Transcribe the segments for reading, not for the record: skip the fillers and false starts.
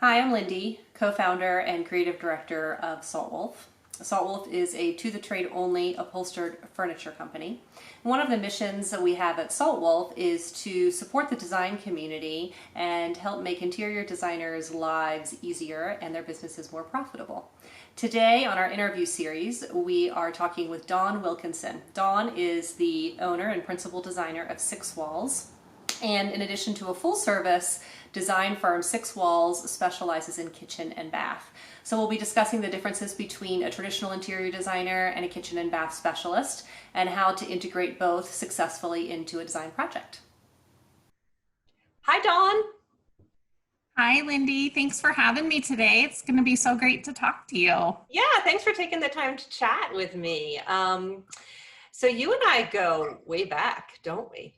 Hi, I'm Lindy, co-founder and creative director of Saltwolf. Saltwolf is a to-the-trade only upholstered furniture company. One of the missions that we have at Saltwolf is to support the design community and help make interior designers' lives easier and their businesses more profitable. Today on our interview series, we are talking with Dawn Wilkinson. Dawn is the owner and principal designer of Six Walls. And in addition to a full-service design firm, Six Walls specializes in kitchen and bath. So we'll be discussing the differences between a traditional interior designer and a kitchen and bath specialist and how to integrate both successfully into a design project. Hi, Dawn. Hi, Lindy. Thanks for having me today. It's going to be so great to talk to you. Yeah, thanks for taking the time to chat with me. So you and I go way back, don't we?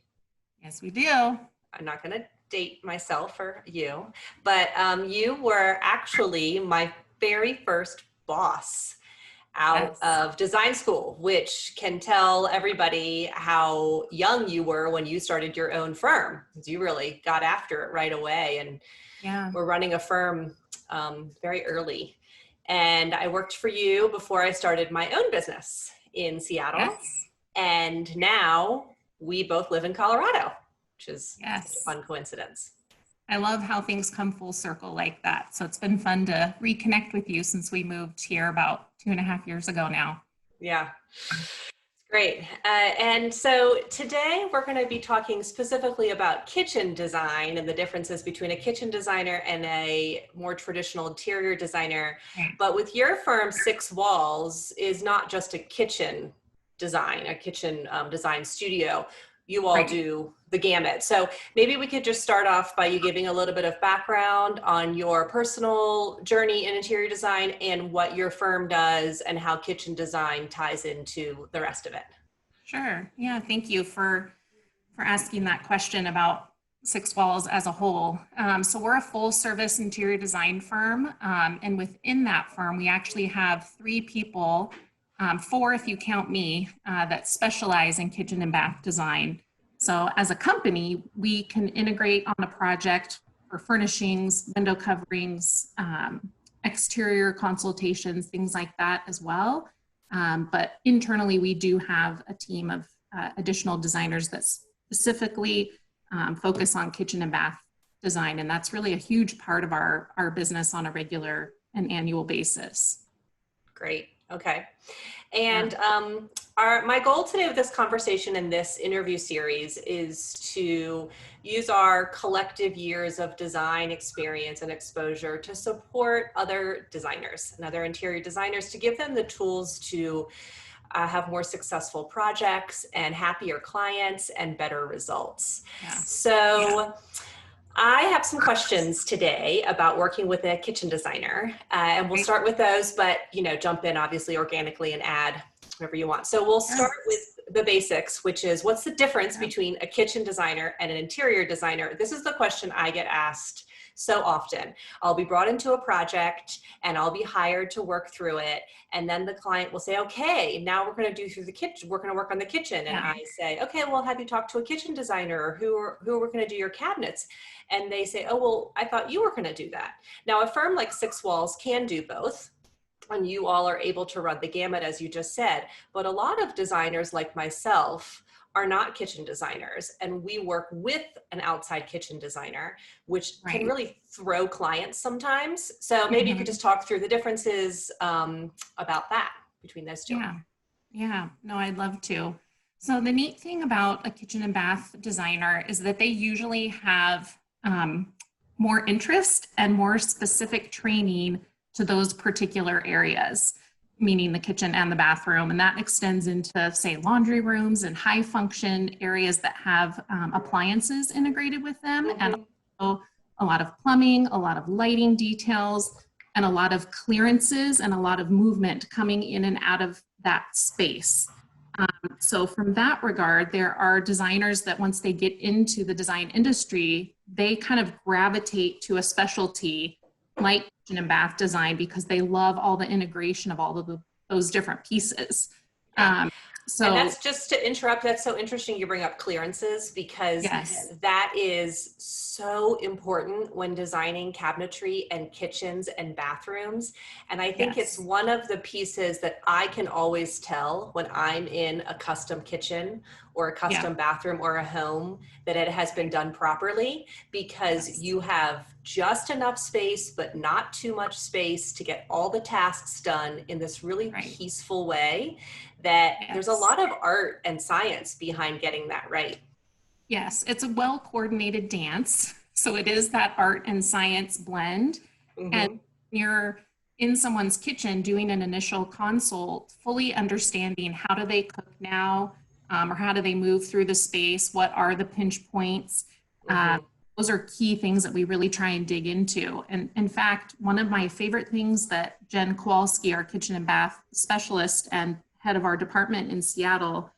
Yes, we do. I'm not going to date myself or you, but you were actually my very first boss out of design school, which can tell everybody how young you were when you started your own firm. You really got after it right away, and we're running a firm very early. And I worked for you before I started my own business in Seattle. Yes. And now we both live in Colorado, which is a fun coincidence. I love how things come full circle like that. So it's been fun to reconnect with you since we moved here about 2.5 years ago now. Yeah, it's great. And so today we're going to be talking specifically about kitchen design and the differences between a kitchen designer and a more traditional interior designer. But with your firm, Six Walls is not just a kitchen design, a kitchen design studio. You all do the gamut. So maybe we could just start off by you giving a little bit of background on your personal journey in interior design and what your firm does and how kitchen design ties into the rest of it. Sure. Yeah. Thank you for asking that question about Six Walls as a whole. So we're a full service interior design firm. And within that firm, we actually have 3 people, 4 if you count me, that specialize in kitchen and bath design. So as a company, we can integrate on a project for furnishings, window coverings, exterior consultations, things like that as well. But internally, we do have a team of additional designers that specifically focus on kitchen and bath design. And that's really a huge part of our business on a regular and annual basis. Great. Okay. And my goal today with this conversation and this interview series is to use our collective years of design experience and exposure to support other designers and other interior designers, to give them the tools to have more successful projects and happier clients and better results. I have some questions today about working with a kitchen designer, and we'll start with those, but jump in obviously organically and add whatever you want. So we'll start with the basics, which is, what's the difference between a kitchen designer and an interior designer? This is the question I get asked so often. I'll be brought into a project and I'll be hired to work through it. And then the client will say, okay, now we're going to do through the kitchen. We're going to work on the kitchen. And I say, okay, well, have you talked to a kitchen designer, or who are going to do your cabinets? And they say, oh, well, I thought you were going to do that. Now, a firm like Six Walls can do both, and you all are able to run the gamut, as you just said. But a lot of designers like myself are not kitchen designers, and we work with an outside kitchen designer, which can really throw clients sometimes. So maybe you could just talk through the differences about that between those two. Yeah, no, I'd love to. So the neat thing about a kitchen and bath designer is that they usually have more interest and more specific training to those particular areas, meaning the kitchen and the bathroom. And that extends into, say, laundry rooms and high function areas that have appliances integrated with them, and also a lot of plumbing, a lot of lighting details, and a lot of clearances and a lot of movement coming in and out of that space. So from that regard, there are designers that once they get into the design industry, they kind of gravitate to a specialty like kitchen and bath design because they love all the integration of all of those different pieces. So, and that's just to interrupt. That's so interesting. You bring up clearances because yes, that is so important when designing cabinetry and kitchens and bathrooms. And I think it's yes, one of the pieces that I can always tell when I'm in a custom kitchen or a yeah, custom bathroom or a home that it has been done properly, because yes, you have just enough space, but not too much space to get all the tasks done in this really right, peaceful way, that there's a yes. lot of art and science behind getting that right. Yes, it's a well coordinated dance. So it is that art and science blend. And Mm-hmm. you're in someone's kitchen doing an initial consult, fully understanding how do they cook now, or how do they move through the space? What are the pinch points? Uh, Mm-hmm. those are key things that we really try and dig into. And in fact, one of my favorite things that Jen Kowalski, our kitchen and bath specialist and head of our department in Seattle,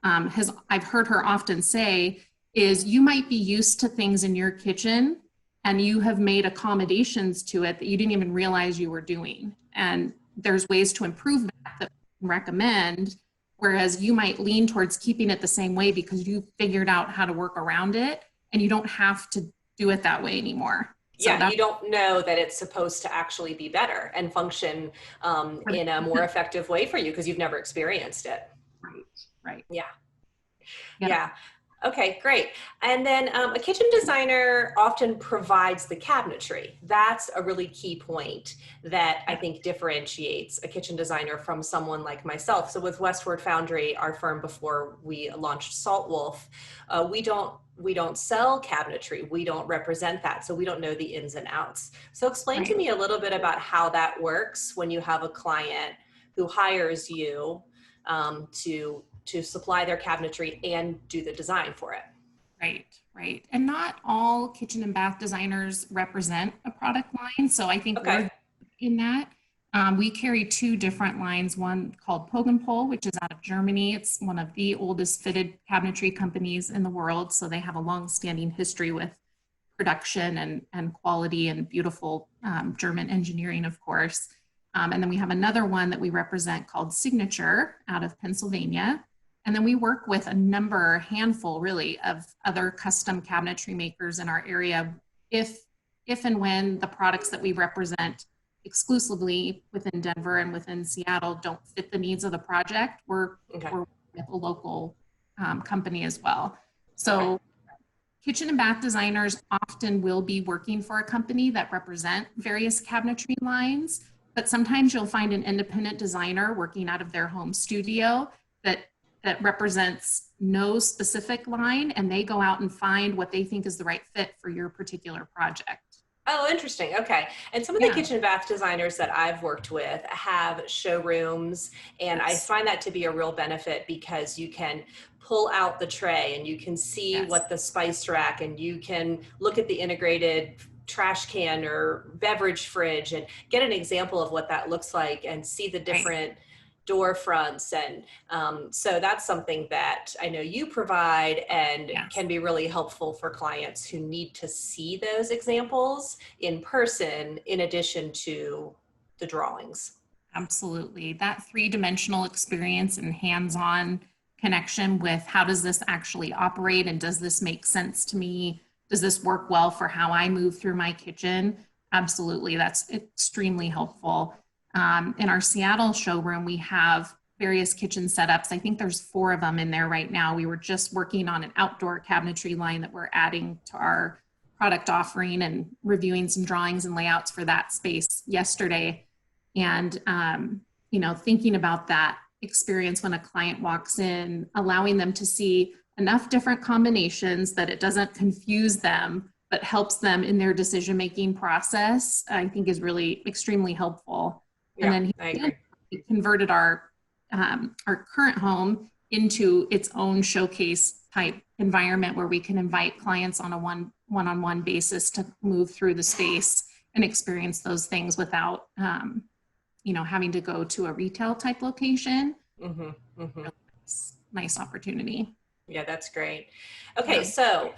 has I've heard her often say is you might be used to things in your kitchen and you have made accommodations to it that you didn't even realize you were doing. And there's ways to improve that we can recommend, whereas you might lean towards keeping it the same way because you figured out how to work around it and you don't have to do it that way anymore. So Yeah, that's you don't know that it's supposed to actually be better and function in a more effective way for you because you've never experienced it. right, right. Yeah, Yeah, yeah. Okay, great. And then a kitchen designer often provides the cabinetry. That's a really key point that I yeah, think differentiates a kitchen designer from someone like myself. So with Westward Foundry, our firm before we launched Saltwolf, we don't sell cabinetry. We don't represent that. So we don't know the ins and outs. So explain to right. me a little bit about how that works when you have a client who hires you to supply their cabinetry and do the design for it. Right, right. And not all kitchen and bath designers represent a product line. So I think Okay. we're in that. We carry two different lines, one called Pogenpol, which is out of Germany. It's one of the oldest fitted cabinetry companies in the world. So they have a long-standing history with production and quality and beautiful German engineering, of course. And then we have another one that we represent called Signature out of Pennsylvania. And then we work with a number, a handful really, of other custom cabinetry makers in our area if and when the products that we represent exclusively within Denver and within Seattle don't fit the needs of the project, Okay. we're with a local company as well. Okay. So kitchen and bath designers often will be working for a company that represent various cabinetry lines, but sometimes you'll find an independent designer working out of their home studio that represents no specific line, and they go out and find what they think is the right fit for your particular project. Oh, interesting. Okay. And some of the Yeah. kitchen and bath designers that I've worked with have showrooms, and I Yes. find that to be a real benefit because you can pull out the tray and you can see Yes. what the spice rack, and you can look at the integrated trash can or beverage fridge and get an example of what that looks like and see the Right. different door fronts. And so that's something that I know you provide and Yes. can be really helpful for clients who need to see those examples in person in addition to the drawings. Absolutely. That three-dimensional experience and hands-on connection with how does this actually operate and does this make sense to me? Does this work well for how I move through my kitchen? Absolutely. That's extremely helpful. In our Seattle showroom, we have various kitchen setups. I think there's 4 of them in there right now. We were just working on an outdoor cabinetry line that we're adding to our product offering and reviewing some drawings and layouts for that space yesterday. And thinking about that experience when a client walks in, allowing them to see enough different combinations that it doesn't confuse them but helps them in their decision making process, I think is really extremely helpful. And Yeah, then I agree. he converted our current home into its own showcase type environment where we can invite clients on a one-on-one basis to move through the space and experience those things without having to go to a retail type location. Mm-hmm, mm-hmm. Nice opportunity. Yeah, that's great. Okay, Yeah. so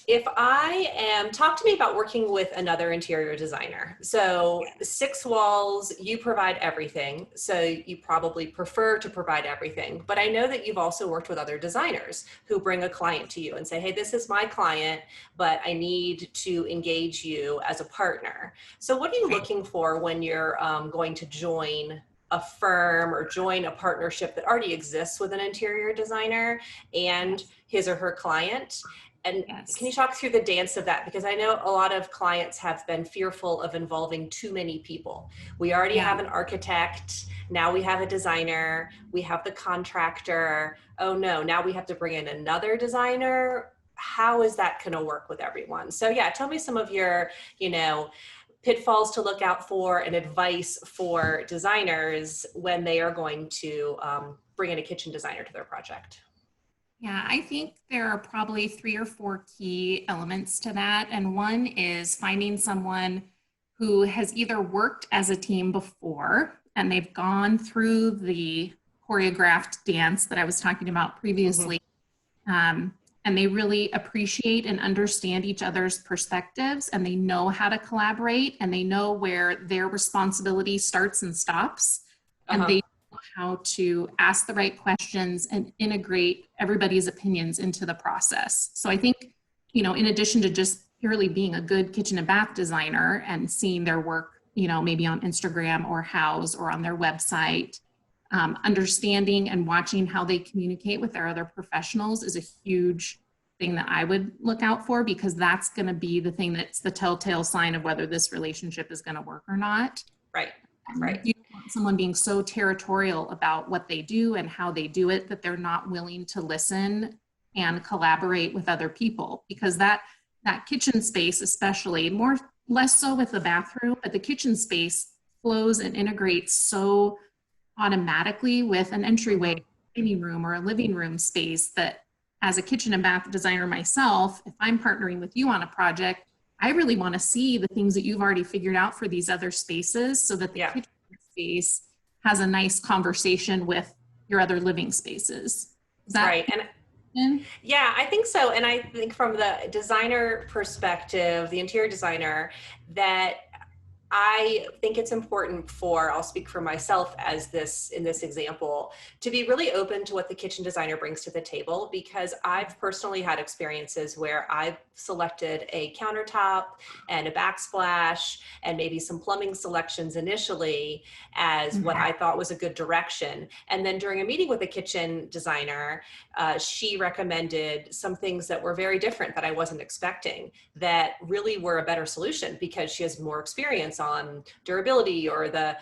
if I am, talk to me about working with another interior designer. So 6 walls, you provide everything. So you probably prefer to provide everything, but I know that you've also worked with other designers who bring a client to you and say, hey, this is my client, but I need to engage you as a partner. So what are you looking for when you're going to join a firm or join a partnership that already exists with an interior designer and his or her client? And can you talk through the dance of that? Because I know a lot of clients have been fearful of involving too many people. We already have an architect. Now we have a designer. We have the contractor. Oh no, now we have to bring in another designer. How is that going to work with everyone? So yeah, tell me some of your, pitfalls to look out for and advice for designers when they are going to bring in a kitchen designer to their project. Yeah, I think there are probably 3 or 4 key elements to that. And one is finding someone who has either worked as a team before and they've gone through the choreographed dance that I was talking about previously. And they really appreciate and understand each other's perspectives, and they know how to collaborate, and they know where their responsibility starts and stops. And they how to ask the right questions and integrate everybody's opinions into the process. So I think, in addition to just purely being a good kitchen and bath designer and seeing their work, maybe on Instagram or House or on their website, understanding and watching how they communicate with their other professionals is a huge thing that I would look out for, because that's going to be the thing that's the telltale sign of whether this relationship is going to work or not. Right. You don't want someone being so territorial about what they do and how they do it that they're not willing to listen and collaborate with other people, because that kitchen space, especially less so with the bathroom, but the kitchen space flows and integrates so automatically with an entryway, dining room, or a living room space that, as a kitchen and bath designer myself, if I'm partnering with you on a project, I really want to see the things that you've already figured out for these other spaces, so that the kitchen space has a nice conversation with your other living spaces. Is that right? And yeah, I think so. And I think from the designer perspective, the interior designer, that I think it's important I'll speak for myself in this example, to be really open to what the kitchen designer brings to the table, because I've personally had experiences where I've selected a countertop and a backsplash and maybe some plumbing selections initially as what I thought was a good direction. And then during a meeting with a kitchen designer, she recommended some things that were very different that I wasn't expecting, that really were a better solution, because she has more experience on durability or the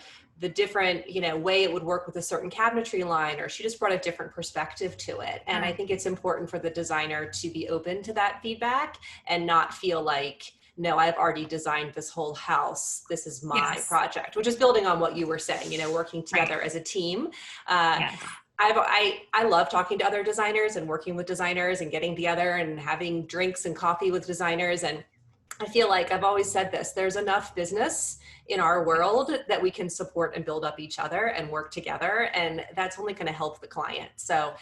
different, way it would work with a certain cabinetry line, or she just brought a different perspective to it. And I think it's important for the designer to be open to that feedback and not feel like, no, I've already designed this whole house. This is my project, which is building on what you were saying, working together as a team. I love talking to other designers and working with designers and getting together and having drinks and coffee with designers. And I feel like I've always said this, there's enough business in our world that we can support and build up each other and work together. And that's only going to help the client. So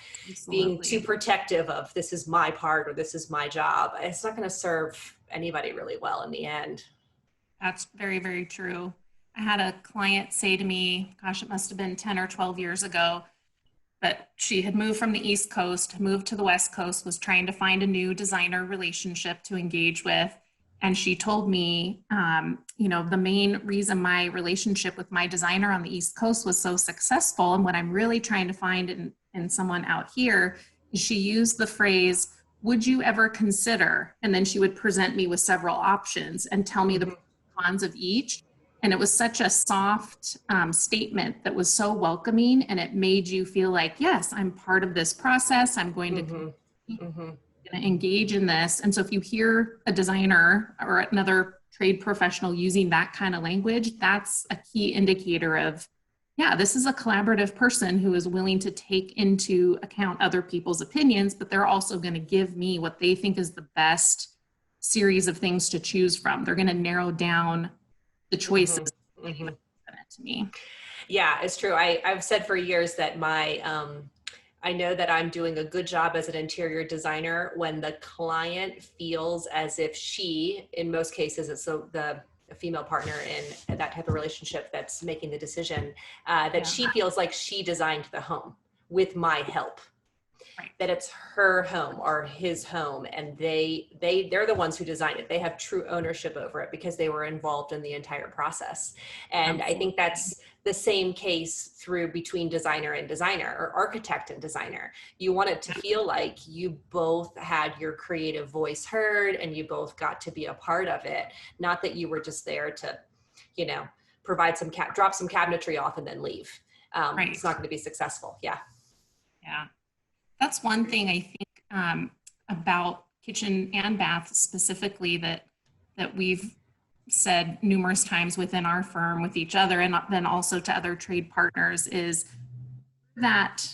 being too protective of this is my part or this is my job, it's not going to serve anybody really well in the end. That's very, very true. I had a client say to me, gosh, it must have been 10 or 12 years ago, but she had moved from the East Coast, moved to the West Coast, was trying to find a new designer relationship to engage with. And she told me, the main reason my relationship with my designer on the East Coast was so successful, and what I'm really trying to find in someone out here, is she used the phrase, would you ever consider? And then she would present me with several options and tell me the cons of each. And it was such a soft statement that was so welcoming, and it made you feel like, yes, I'm part of this process. I'm going to engage in this. And so if you hear a designer or another trade professional using that kind of language, that's a key indicator of, this is a collaborative person who is willing to take into account other people's opinions, but they're also going to give me what they think is the best series of things to choose from. They're going to narrow down the choices to me. Yeah, it's true. I've said for years that I know that I'm doing a good job as an interior designer when the client feels as if she, in most cases, it's the a female partner in that type of relationship that's making the decision, that she feels like she designed the home with my help. Right. That it's her home or his home, and they're the ones who designed it. They have true ownership over it because they were involved in the entire process. And Absolutely. I think that's the same case through between designer and designer, or architect and designer. You want it to feel like you both had your creative voice heard and you both got to be a part of it, not that you were just there to, you know, provide some drop some cabinetry off and then leave. Right. It's not going to be successful. Yeah. That's one thing I think about kitchen and bath specifically that we've said numerous times within our firm with each other, and then also to other trade partners, is that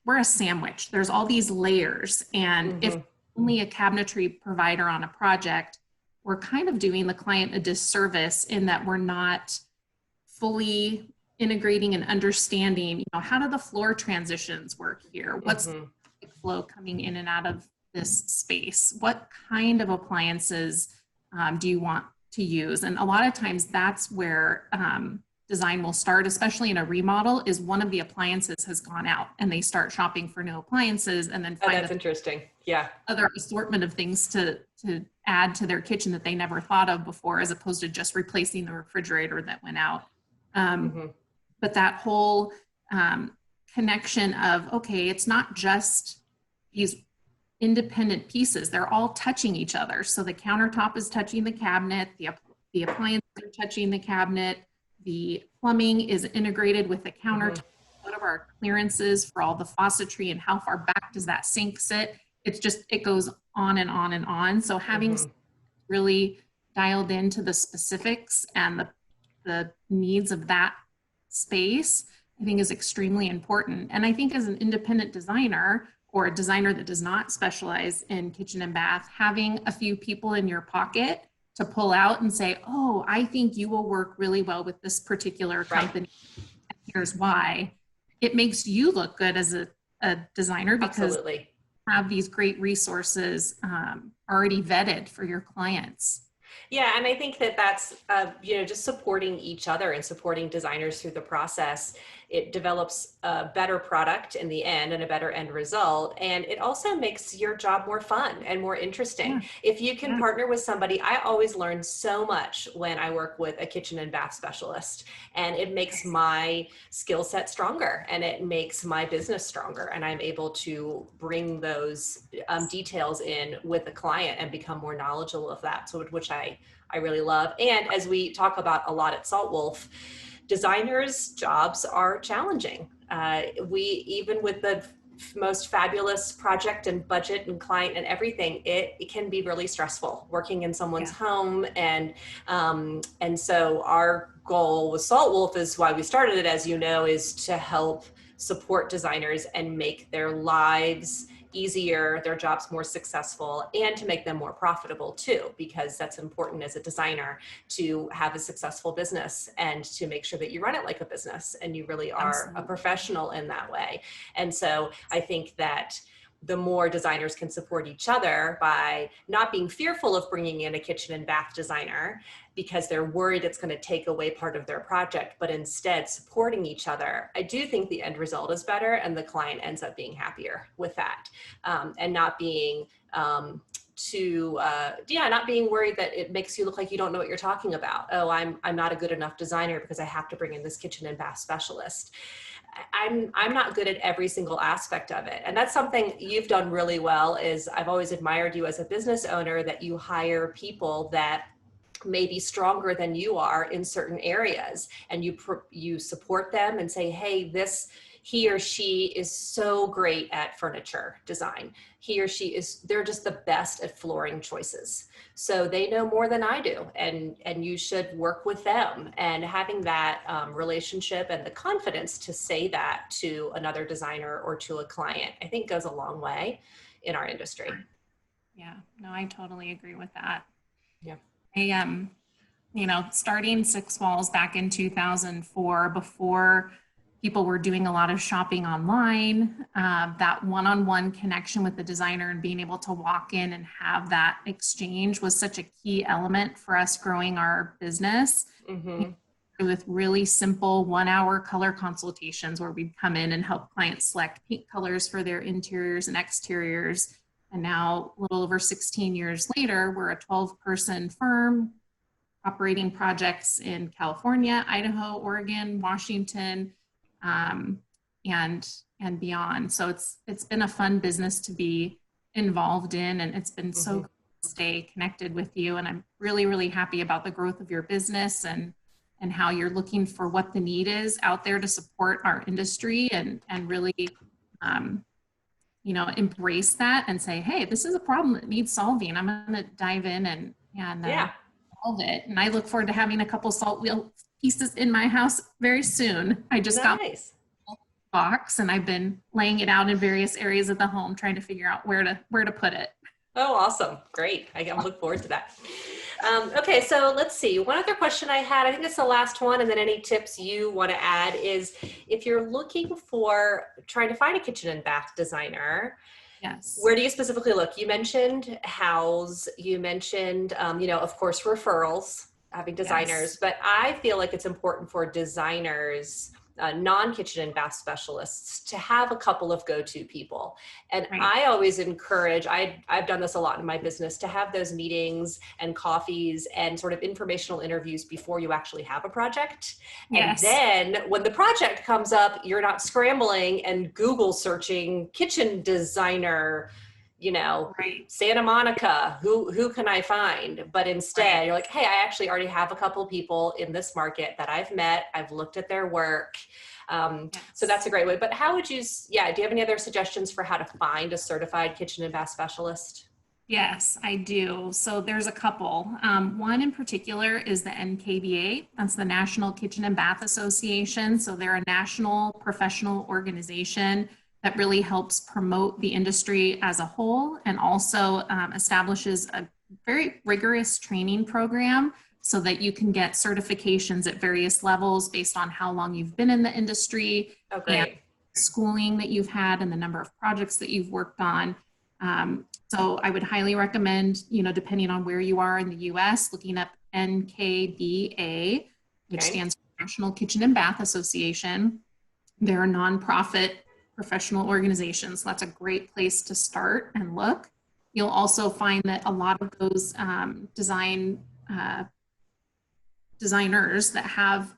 we're a sandwich. There's all these layers, and if only a cabinetry provider on a project, we're kind of doing the client a disservice in that we're not fully integrating and understanding, you know, how do the floor transitions work here? What's the flow coming in and out of this space? What kind of appliances do you want to use? And a lot of times that's where design will start, especially in a remodel, is one of the appliances has gone out and they start shopping for new appliances and then find that's interesting. Yeah. Other assortment of things to add to their kitchen that they never thought of before, as opposed to just replacing the refrigerator that went out. But that whole connection of, okay, it's not just these independent pieces. They're all touching each other. So the countertop is touching the cabinet, the appliances are touching the cabinet, the plumbing is integrated with the countertop. What are our clearances for all the faucetry and how far back does that sink sit? It's just, it goes on and on and on. So having really dialed into the specifics and the needs of that space, I think is extremely important. And I think as an independent designer or a designer that does not specialize in kitchen and bath, having a few people in your pocket to pull out and say, oh, I think you will work really well with this particular company. Right. Here's why. It makes you look good as a designer because you have these great resources already vetted for your clients. Yeah, and I think that that's, you know, just supporting each other and supporting designers through the process. It develops a better product in the end and a better end result. And it also makes your job more fun and more interesting. Yeah. If you can partner with somebody, I always learn so much when I work with a kitchen and bath specialist, and it makes my skill set stronger and it makes my business stronger. And I'm able to bring those details in with the client and become more knowledgeable of that. So, which I really love. And as we talk about a lot at Saltwolf, designers' jobs are challenging. Even with the most fabulous project and budget and client and everything, it can be really stressful working in someone's home. And so our goal with Saltwolf is why we started it, as you know, is to help support designers and make their lives easier, their jobs more successful, and to make them more profitable too, because that's important as a designer to have a successful business and to make sure that you run it like a business and you really are a professional in that way. And so I think that the more designers can support each other by not being fearful of bringing in a kitchen and bath designer because they're worried it's going to take away part of their project, but instead supporting each other, I do think the end result is better and the client ends up being happier with that, and not being not being worried that it makes you look like you don't know what you're talking about. Oh, I'm not a good enough designer because I have to bring in this kitchen and bath specialist. I'm not good at every single aspect of it. And that's something you've done really well. Is I've always admired you as a business owner, that you hire people that may be stronger than you are in certain areas, and you support them and say, hey, he or she is so great at furniture design. They're just the best at flooring choices. So they know more than I do, and you should work with them. And having that relationship and the confidence to say that to another designer or to a client, I think goes a long way in our industry. Yeah, no, I totally agree with that. Yeah. Starting Six Walls back in 2004, before people were doing a lot of shopping online. That one-on-one connection with the designer and being able to walk in and have that exchange was such a key element for us growing our business. Mm-hmm. With really simple 1-hour color consultations where we'd come in and help clients select paint colors for their interiors and exteriors. And now, a little over 16 years later, we're a 12-person firm operating projects in California, Idaho, Oregon, Washington, and beyond. So it's been a fun business to be involved in, and it's been so good to stay connected with you. And I'm really, really happy about the growth of your business and how you're looking for what the need is out there to support our industry and really, embrace that and say, hey, this is a problem that needs solving. I'm going to dive in and solve it. And I look forward to having a couple salt wheel pieces in my house very soon. I just got a box and I've been laying it out in various areas of the home, trying to figure out where to put it. Oh, awesome. Great. I look forward to that. Okay, so let's see. One other question I had, I think it's the last one, and then any tips you want to add is if you're looking for trying to find a kitchen and bath designer, yes, where do you specifically look? You mentioned house, you mentioned, of course, referrals, having designers, but I feel like it's important for designers, non-kitchen and bath specialists, to have a couple of go-to people. And I always encourage, I've done this a lot in my business, to have those meetings and coffees and sort of informational interviews before you actually have a project. Yes. And then when the project comes up, you're not scrambling and Google searching kitchen designer, Santa Monica, who can I find? But instead you're like, hey, I actually already have a couple people in this market that I've met. I've looked at their work. So that's a great way. But how would you, do you have any other suggestions for how to find a certified kitchen and bath specialist? Yes, I do. So there's a couple. One in particular is the NKBA. That's the National Kitchen and Bath Association. So they're a national professional organization that really helps promote the industry as a whole, and also establishes a very rigorous training program so that you can get certifications at various levels based on how long you've been in the industry, and schooling that you've had, and the number of projects that you've worked on. So I would highly recommend, depending on where you are in the US, looking up NKBA, which stands for National Kitchen and Bath Association. They're a nonprofit professional organizations. So that's a great place to start and look. You'll also find that a lot of those designers that have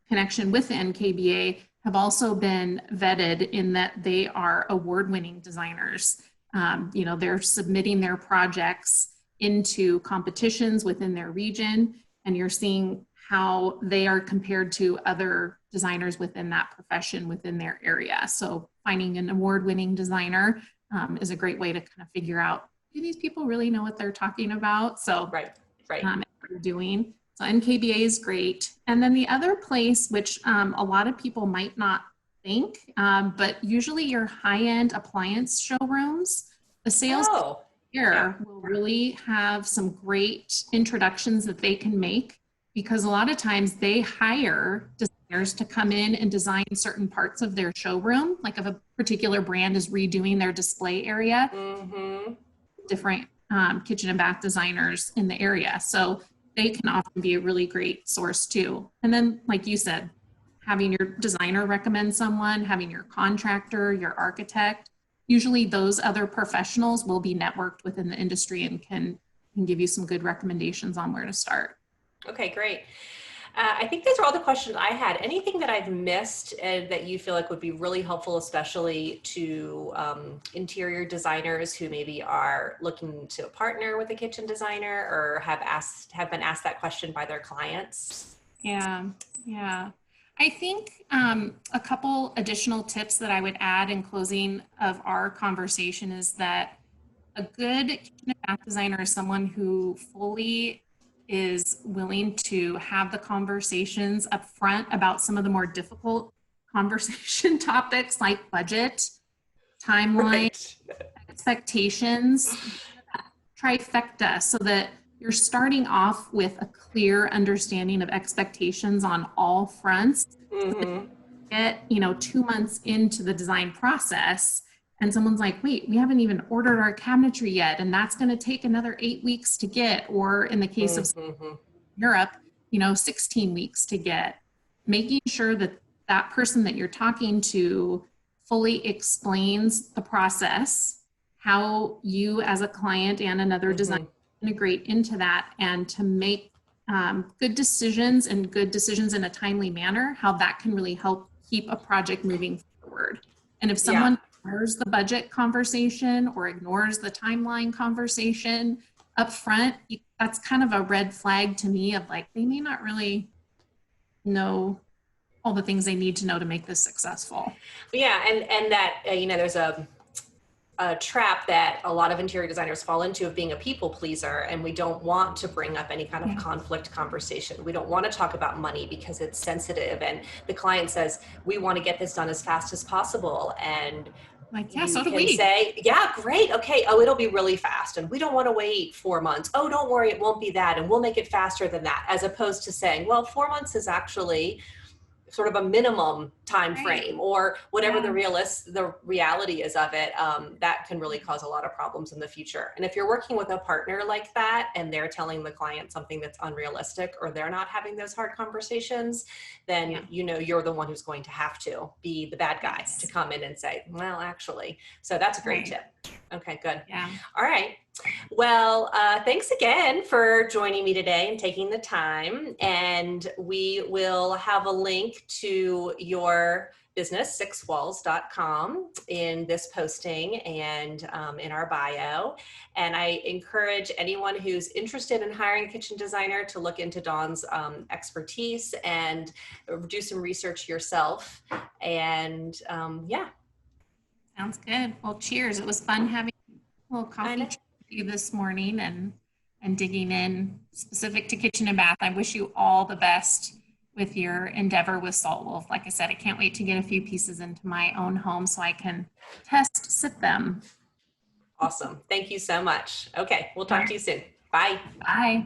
connection with the NKBA have also been vetted in that they are award-winning designers. They're submitting their projects into competitions within their region, and you're seeing how they are compared to other designers within that profession within their area. So finding an award-winning designer is a great way to kind of figure out, do these people really know what they're talking about? So what they're doing. So NKBA is great. And then the other place, which a lot of people might not think, but usually your high-end appliance showrooms, the sales here will really have some great introductions that they can make, because a lot of times they hire designers to come in and design certain parts of their showroom. Like if a particular brand is redoing their display area, different kitchen and bath designers in the area. So they can often be a really great source too. And then, like you said, having your designer recommend someone, having your contractor, your architect, usually those other professionals will be networked within the industry and can give you some good recommendations on where to start. Okay, great. I think those are all the questions I had. Anything that I've missed that you feel like would be really helpful, especially to interior designers who maybe are looking to partner with a kitchen designer or have been asked that question by their clients? Yeah. I think a couple additional tips that I would add in closing of our conversation is that a good kitchen and bath designer is someone who fully is willing to have the conversations up front about some of the more difficult conversation topics like budget, timeline, expectations, trifecta, so that you're starting off with a clear understanding of expectations on all fronts. get, 2 months into the design process and someone's like, wait, we haven't even ordered our cabinetry yet, and that's going to take another 8 weeks to get, or in the case of Europe, 16 weeks to get, making sure that that person that you're talking to fully explains the process, how you as a client and another designer integrate into that, and to make good decisions in a timely manner, how that can really help keep a project moving forward. And if someone ignores the budget conversation or ignores the timeline conversation up front, that's kind of a red flag to me of like, they may not really know all the things they need to know to make this successful. Yeah, and that, there's a trap that a lot of interior designers fall into of being a people pleaser, and we don't want to bring up any kind of conflict conversation. We don't want to talk about money because it's sensitive, and the client says, we want to get this done as fast as possible, and like, yeah, you so do can we. say, yeah, great, okay, oh, it'll be really fast, and we don't want to wait 4 months. Oh, don't worry, it won't be that, and we'll make it faster than that, as opposed to saying, well, 4 months is actually sort of a minimum time frame, or whatever the reality is of it. That can really cause a lot of problems in the future. And if you're working with a partner like that and they're telling the client something that's unrealistic, or they're not having those hard conversations, then you're the one who's going to have to be the bad guy to come in and say, well, actually. So that's a great tip. Okay, good. Yeah. All right. Well, thanks again for joining me today and taking the time. And we will have a link to your business, sixwalls.com, in this posting and in our bio. And I encourage anyone who's interested in hiring a kitchen designer to look into Dawn's expertise and do some research yourself. And Sounds good. Well, cheers. It was fun having a little coffee with you this morning and digging in specific to kitchen and bath. I wish you all the best with your endeavor with Saltwolf. Like I said, I can't wait to get a few pieces into my own home so I can sit them. Awesome. Thank you so much. Okay, we'll talk to you soon. Bye. Bye.